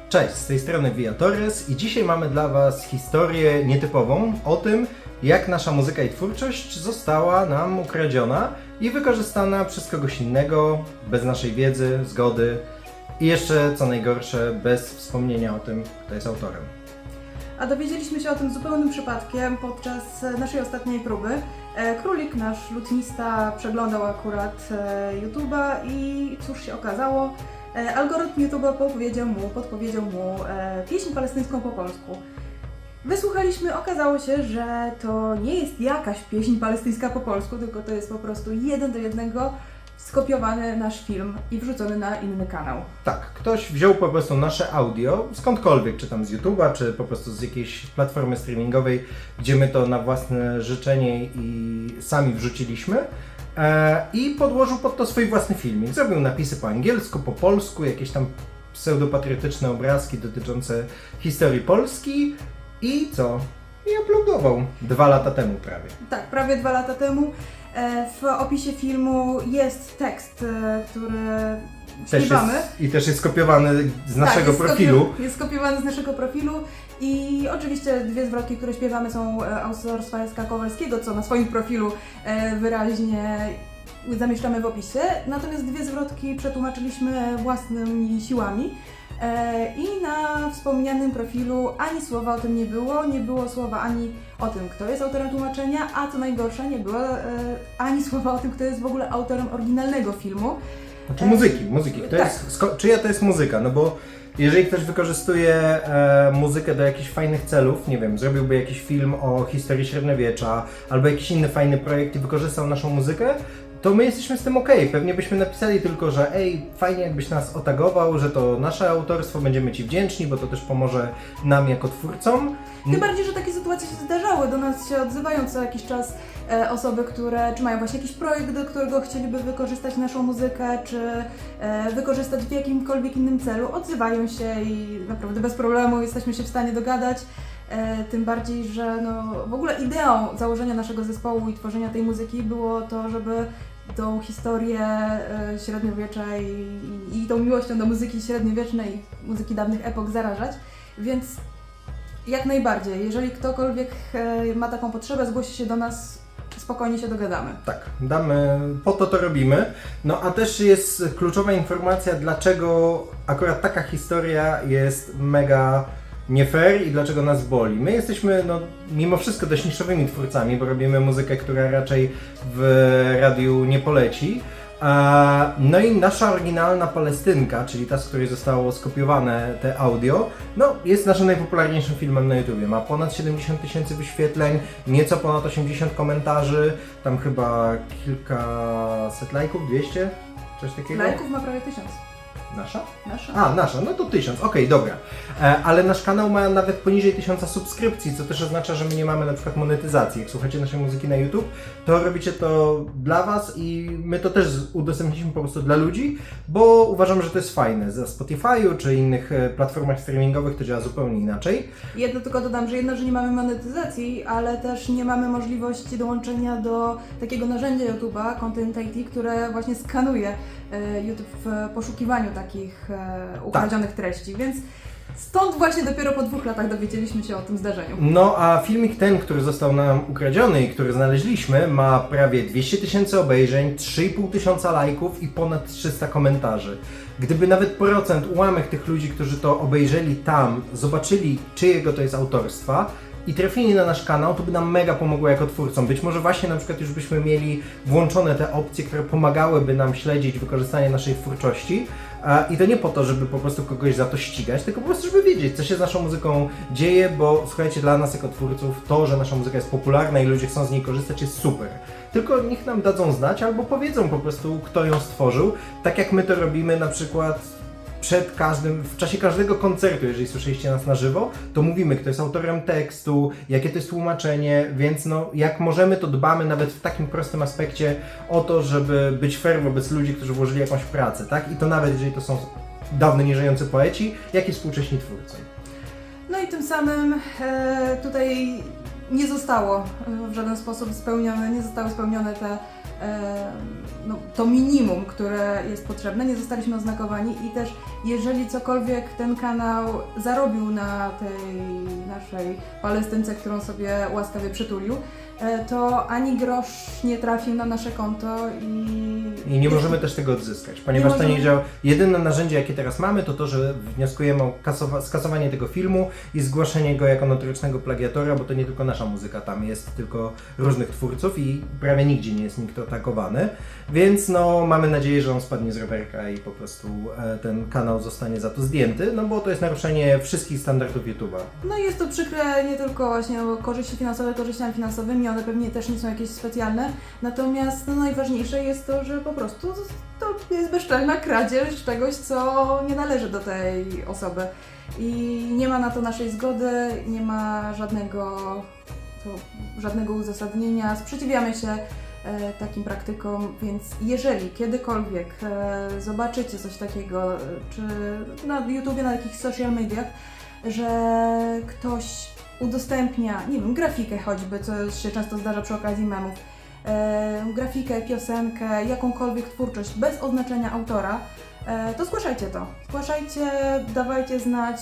Cześć, z tej strony Via Torres i dzisiaj mamy dla Was historię nietypową o tym, jak nasza muzyka i twórczość została nam ukradziona i wykorzystana przez kogoś innego, bez naszej wiedzy, zgody i jeszcze, co najgorsze, bez wspomnienia o tym, kto jest autorem. A dowiedzieliśmy się o tym zupełnym przypadkiem podczas naszej ostatniej próby. Królik, nasz lutnista, przeglądał akurat YouTube'a i cóż się okazało? Algorytm YouTube'a podpowiedział mu pieśń palestyńską po polsku. Wysłuchaliśmy, okazało się, że to nie jest jakaś pieśń palestyńska po polsku, tylko to jest po prostu 1 do 1 skopiowany nasz film i wrzucony na inny kanał. Tak, ktoś wziął po prostu nasze audio skądkolwiek, czy tam z YouTube'a, czy po prostu z jakiejś platformy streamingowej, gdzie my to na własne życzenie i sami wrzuciliśmy. I podłożył pod to swój własny filmik. Zrobił napisy po angielsku, po polsku, jakieś tam pseudopatriotyczne obrazki dotyczące historii Polski i co? I uploadował 2 lata temu prawie. Tak, prawie 2 lata temu. W opisie filmu jest tekst, który śpiewamy. I też jest skopiowany z naszego profilu. Jest skopiowany z naszego profilu i oczywiście 2 zwrotki, które śpiewamy, są autorstwa Jacka Kowalskiego, co na swoim profilu wyraźnie zamieszczamy w opisie. Natomiast 2 zwrotki przetłumaczyliśmy własnymi siłami. I na wspomnianym profilu ani słowa o tym nie było słowa ani o tym, kto jest autorem tłumaczenia, a co najgorsze, nie było ani słowa o tym, kto jest w ogóle autorem oryginalnego filmu. Znaczy muzyki. Czyja to jest muzyka? No bo jeżeli ktoś wykorzystuje muzykę do jakichś fajnych celów, nie wiem, zrobiłby jakiś film o historii średniowiecza albo jakiś inny fajny projekt i wykorzystał naszą muzykę, to my jesteśmy z tym okej. Pewnie byśmy napisali tylko, że fajnie jakbyś nas otagował, że to nasze autorstwo, będziemy Ci wdzięczni, bo to też pomoże nam jako twórcom. Tym bardziej, że takie sytuacje się zdarzały. Do nas się odzywają co jakiś czas osoby, które czy mają właśnie jakiś projekt, do którego chcieliby wykorzystać naszą muzykę, czy wykorzystać w jakimkolwiek innym celu. Odzywają się i naprawdę bez problemu jesteśmy się w stanie dogadać. Tym bardziej, że w ogóle ideą założenia naszego zespołu i tworzenia tej muzyki było to, żeby tą historię średniowiecza i tą miłością do muzyki średniowiecznej, muzyki dawnych epok zarażać. Więc jak najbardziej, jeżeli ktokolwiek ma taką potrzebę, zgłosi się do nas, spokojnie się dogadamy. Tak, po to robimy. No a też jest kluczowa informacja, dlaczego akurat taka historia jest mega nie fair i dlaczego nas boli. My jesteśmy mimo wszystko dość niszowymi twórcami, bo robimy muzykę, która raczej w radiu nie poleci. No i nasza oryginalna Palestynka, czyli ta, z której zostało skopiowane te audio, jest naszym najpopularniejszym filmem na YouTubie. Ma ponad 70 000 wyświetleń, nieco ponad 80 komentarzy, tam chyba kilkaset lajków, 200? Coś takiego? Lajków ma prawie 1000. Nasza? Nasza. Nasza, no to 1000, okej, dobra. Ale nasz kanał ma nawet poniżej 1000 subskrypcji, co też oznacza, że my nie mamy na przykład monetyzacji. Jak słuchacie naszej muzyki na YouTube, to robicie to dla Was i my to też udostępniliśmy po prostu dla ludzi, bo uważamy, że to jest fajne. Za Spotify'u czy innych platformach streamingowych to działa zupełnie inaczej. Jedno tylko dodam, że nie mamy monetyzacji, ale też nie mamy możliwości dołączenia do takiego narzędzia YouTube'a, Content IT, które właśnie skanuje YouTube w poszukiwaniu takich ukradzionych treści, więc stąd właśnie dopiero po 2 latach dowiedzieliśmy się o tym zdarzeniu. No a filmik ten, który został nam ukradziony i który znaleźliśmy, ma prawie 200 000 obejrzeń, 3500 lajków i ponad 300 komentarzy. Gdyby nawet ułamek tych ludzi, którzy to obejrzeli tam, zobaczyli czyjego to jest autorstwa i trafili na nasz kanał, to by nam mega pomogło jako twórcom. Być może właśnie na przykład już byśmy mieli włączone te opcje, które pomagałyby nam śledzić wykorzystanie naszej twórczości. I to nie po to, żeby po prostu kogoś za to ścigać, tylko po prostu, żeby wiedzieć, co się z naszą muzyką dzieje, bo słuchajcie, dla nas jako twórców to, że nasza muzyka jest popularna i ludzie chcą z niej korzystać, jest super. Tylko niech nam dadzą znać albo powiedzą po prostu, kto ją stworzył, tak jak my to robimy na przykład w czasie każdego koncertu, jeżeli słyszeliście nas na żywo, to mówimy, kto jest autorem tekstu, jakie to jest tłumaczenie, więc jak możemy, to dbamy nawet w takim prostym aspekcie o to, żeby być fair wobec ludzi, którzy włożyli jakąś pracę, tak? I to nawet jeżeli to są dawno nieżyjący poeci, jak i współcześni twórcy. No i tym samym tutaj nie zostało w żaden sposób spełnione, nie zostały spełnione to minimum, które jest potrzebne, nie zostaliśmy oznakowani i też jeżeli cokolwiek ten kanał zarobił na tej naszej Palestynce, którą sobie łaskawie przytulił, to ani grosz nie trafił na nasze konto I nie możemy też tego odzyskać, ponieważ to nie działa. Jedyne narzędzie, jakie teraz mamy, to to, że wnioskujemy o skasowanie tego filmu i zgłoszenie go jako notorycznego plagiatora, bo to nie tylko nasza muzyka, tam jest tylko różnych twórców i prawie nigdzie nie jest nikt atakowany. Więc no, mamy nadzieję, że on spadnie z rowerka i po prostu ten kanał zostanie za to zdjęty, no bo to jest naruszenie wszystkich standardów YouTube'a. No i jest to przykre nie tylko właśnie korzyści finansowe korzyściami finansowymi, one pewnie też nie są jakieś specjalne, natomiast no, najważniejsze jest to, że po prostu to jest bezczelna kradzież czegoś, co nie należy do tej osoby i nie ma na to naszej zgody, nie ma żadnego uzasadnienia, sprzeciwiamy się takim praktykom, więc jeżeli kiedykolwiek zobaczycie coś takiego, czy na YouTubie, na jakichś social mediach, że ktoś udostępnia, nie wiem, grafikę choćby, co się często zdarza przy okazji memów, grafikę, piosenkę, jakąkolwiek twórczość bez oznaczenia autora, to zgłaszajcie to. Zgłaszajcie, dawajcie znać,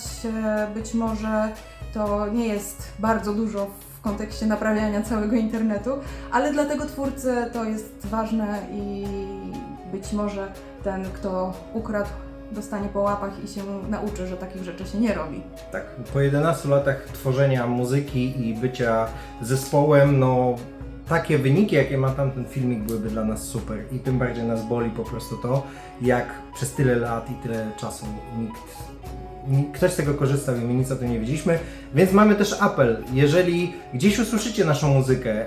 być może to nie jest bardzo dużo w kontekście naprawiania całego internetu, ale dla tego twórcy to jest ważne i być może ten, kto ukradł, dostanie po łapach i się nauczy, że takich rzeczy się nie robi. Tak, po 11 latach tworzenia muzyki i bycia zespołem, no takie wyniki, jakie ma tamten filmik, byłyby dla nas super i tym bardziej nas boli po prostu to, jak przez tyle lat i tyle czasu ktoś z tego korzystał i my nic o tym nie wiedzieliśmy, więc mamy też apel, jeżeli gdzieś usłyszycie naszą muzykę,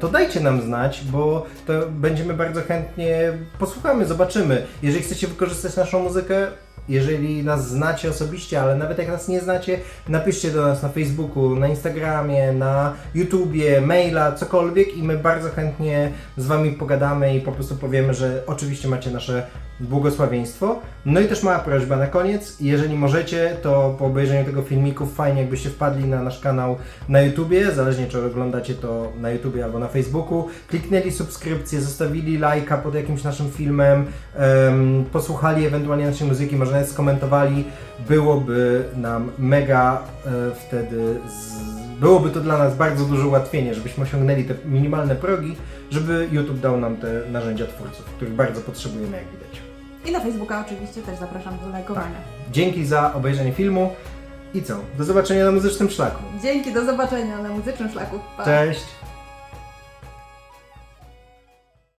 to dajcie nam znać, bo to będziemy bardzo chętnie posłuchamy, zobaczymy. Jeżeli chcecie wykorzystać naszą muzykę, jeżeli nas znacie osobiście, ale nawet jak nas nie znacie, napiszcie do nas na Facebooku, na Instagramie, na YouTubie, maila, cokolwiek i my bardzo chętnie z Wami pogadamy i po prostu powiemy, że oczywiście macie nasze błogosławieństwo. No i też mała prośba na koniec, jeżeli możecie, to po obejrzeniu tego filmiku fajnie jakbyście wpadli na nasz kanał na YouTubie, zależnie czy oglądacie to na YouTubie albo na Facebooku, kliknęli subskrypcję, zostawili lajka pod jakimś naszym filmem, posłuchali ewentualnie naszej muzyki, może nawet skomentowali, byłoby nam mega byłoby to dla nas bardzo duże ułatwienie, żebyśmy osiągnęli te minimalne progi, żeby YouTube dał nam te narzędzia twórców, których bardzo potrzebujemy, jak widać. I na Facebooka oczywiście też zapraszam do lajkowania. Dzięki za obejrzenie filmu i co? Do zobaczenia na muzycznym szlaku. Dzięki, do zobaczenia na muzycznym szlaku. Pa. Cześć!